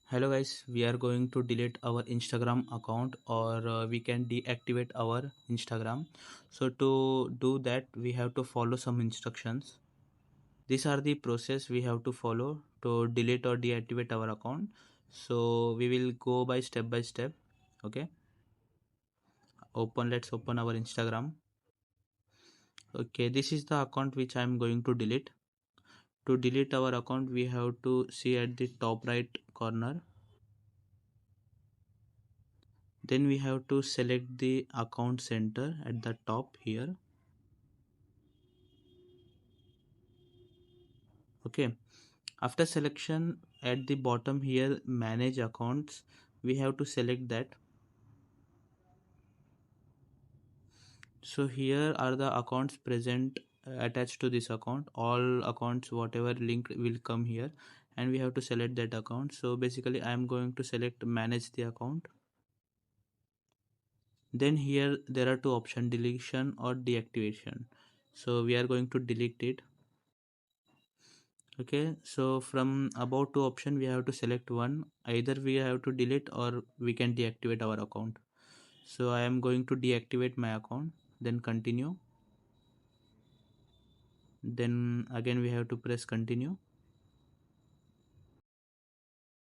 Hello guys, we are going to delete our Instagram account or we can deactivate our Instagram. So to do that we have to follow some instructions. These are the process we have to follow to delete or deactivate our account. So we will go by step. Okay, let's open our Instagram. Okay, this is the account which I am going to delete. To delete our account we have to see at the top right corner. Then we have to select the account center at the top here. Okay, after selection at the bottom here, manage accounts, we have to select that. So here are the accounts present attached to this account. All accounts whatever link will come here and we have to select that account. So basically I am going to select manage the account. Then here there are two options, deletion or deactivation. So we are going to delete it. Okay, so from about two option we have to select one. Either we have to delete or we can deactivate our account. So I am going to deactivate my account, then continue. Then again we have to press continue.